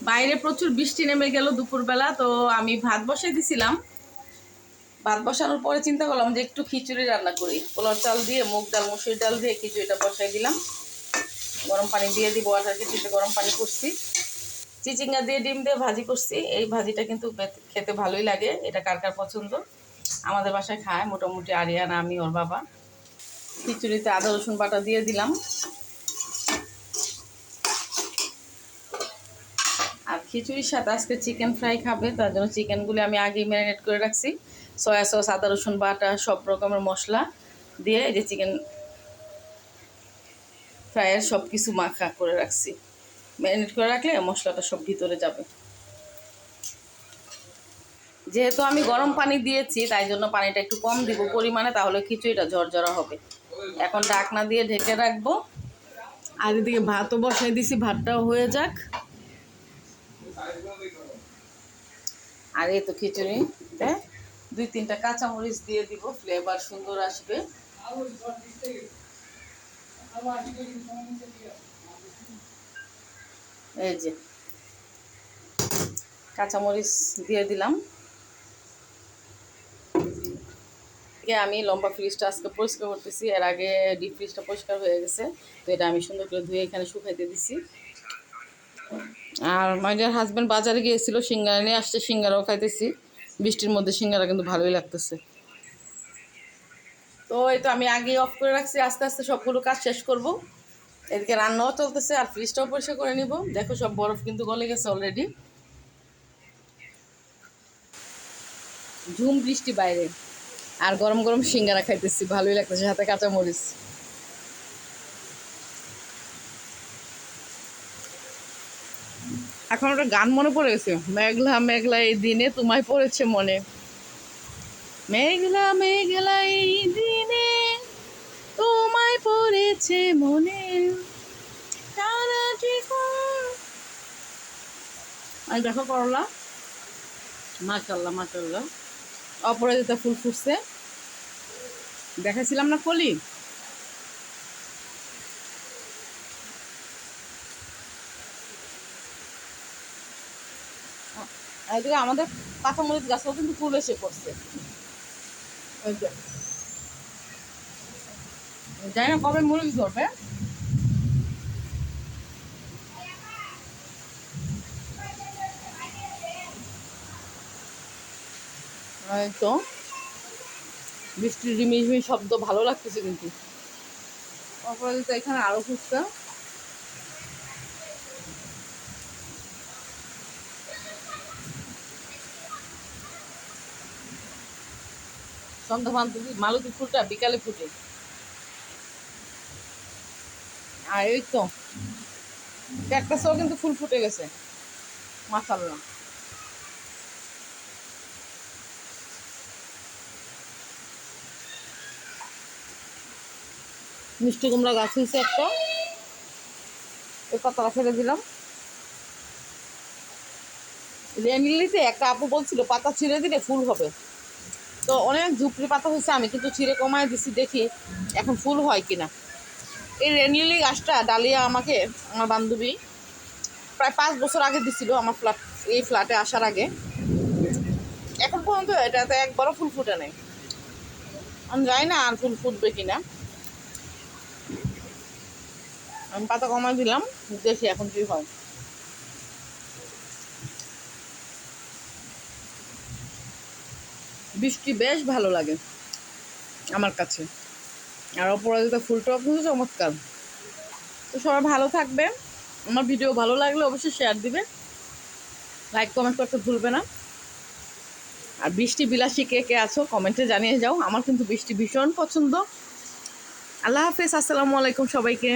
বাইরে প্রচুর বৃষ্টি নেমে গেল দুপুরবেলা। তো আমি ভাত বসাই দিছিলাম। ভাত বসানোর পরে চিন্তা করলাম যে একটু খিচুড়ি রান্না করি। পোলার চাল দিয়ে, মুগ ডাল, মসুর ডাল দিয়ে খিচুড়িটা বসাই দিলাম। গরম পানি দিয়ে দিব। ওয়াটার খিচুড়িতে গরম পানি করছি। চিচিঙ্গা দিয়ে ডিম দিয়ে ভাজি করছি। এই ভাজিটা কিন্তু খেতে ভালোই লাগে। এটা কার কার পছন্দ? আমাদের বাসায় খায় মোটামুটি আরিয়ানা, আমি, ওর বাবা। খিচুড়িতে আদা রসুন বাটা দিয়ে দিলাম। আর খিচুড়ির সাথে আজকে চিকেন ফ্রাই খাবে, তার জন্য চিকেনগুলি আমি আগেই ম্যারিনেট করে রাখছি। সয়া সস, আদা রসুন বাটা, সব রকমের মশলা দিয়ে এই যে চিকেন ফ্রাইয়ের সব কিছু মাখা করে রাখছি। ম্যারিনেট করে রাখলে মশলাটা সব ভিতরে যাবে। যেহেতু আমি গরম পানি দিয়েছি, তাই জন্য পানিটা একটু কম দিব পরিমাণে, তাহলে খিচুড়িটা ঝরঝরা হবে। এখন ঢাকনা দিয়ে ঢেকে রাখবো। আর এদিকে ভাতও বসাই দিছি, ভাতটাও হয়ে যাক। আর এই তো খিচুড়িতে 2-3টা কাঁচামরিচ দিয়ে দিব, ফ্লেভার সুন্দর আসবে। এই যে কাঁচামরিচ দিয়ে দিলাম। আমি লম্বা ফ্রিজটা আজকে পরিষ্কার করতেছি। এর আগে ডিপ ফ্রিজটা পরিষ্কার হয়ে গেছে, তো এটা আমি সুন্দর করে ধুয়ে এখানে শুকাইতে দিছি। আর মাইডার হাজব্যান্ড বাজারে গিয়েছিল, সিঙ্গারা নিয়ে আসছে, সিঙ্গারাও খাইতেছি। বৃষ্টির মধ্যে সিঙ্গারা কিন্তু ভালোই লাগতেছে। তো এই তো আমি আগে অফ করে রাখছি, আস্তে আস্তে সবগুলো কাজ শেষ করব। এদিকে রান্নাও চলতেছে আর ফ্রিজটাও পরিষ্কার করে নিব। দেখো সব বরফ কিন্তু গলে গেছে অলরেডি। ঝুম বৃষ্টি বাইরে, আর গরম গরম সিঙ্গারা খাইতেছি, ভালোই লাগতেছে, সাথে কাঁচামরিচ। এখন একটা গান মনে পড়ে গেছে, মেঘলা মেঘলা এই দিনে তোমায় পড়েছে মনে। মেঘলা মেঘলা এই দিনে তোমায় পড়েছে মনে। আমি দেখো করলা, মাশাল্লাহ মাশাল্লাহ, অপরাজিতা ফুল ফুটছে। দেখাছিলাম না কলি, এদিকে আমাদের কাঁচামরিচ গাছও কিন্তু ফুল এসে পড়ছে। জানি না কবে মরিচ ধরবে। তো বৃষ্টির রিমিঝিমি শব্দ ভালো লাগতেছে কিন্তু। অপরাজিতা এখানে আরো ফুটছে। সন্ধ্যা মালতী ফুলটা বিকালে ফুটে। আর এই তো ক্যাকটাসও কিন্তু ফুল ফুটে গেছে, মাশাআল্লাহ। মিষ্টি কুমড়া গাছ হয়েছে একটা, এই পাতাটা ফেলে দিলাম। রেমিলিতে একটা আপু বলছিল পাতা ছিঁড়ে দিলে ফুল হবে, তো অনেক ঝুপড়ি পাতা হয়েছে, আমি কিন্তু ছিঁড়ে কমায় দিছি, দেখি এখন ফুল হয় কিনা। এই রেনলিলি গাছটা ডালিয়া আমাকে আমার বান্ধবী প্রায় 5 বছর আগে দিছিল, আমার এই ফ্ল্যাটে আসার আগে। এখন পর্যন্ত এটাতে একবারও ফুল ফুটে নেই। আমি জানি না আর ফুল ফুটবে কিনা। আমি পাতা কমায় দিলাম, দেখি এখন কি হয়। বৃষ্টি বেশ ভালো লাগে আমার কাছে, আর অপরাজিতা ফুলটাও কিন্তু চমৎকার। তো সবাই ভালো থাকবে। আমার ভিডিও ভালো লাগলে অবশ্যই শেয়ার দিবে, লাইক কমেন্ট করতে ভুলবে না। আর বৃষ্টি বিলাসী কে কে আছো কমেন্টে জানিয়ে যাও। আমার কিন্তু বৃষ্টি ভীষণ পছন্দ। আল্লাহ হাফেজ, আসসালামু আলাইকুম সবাইকে।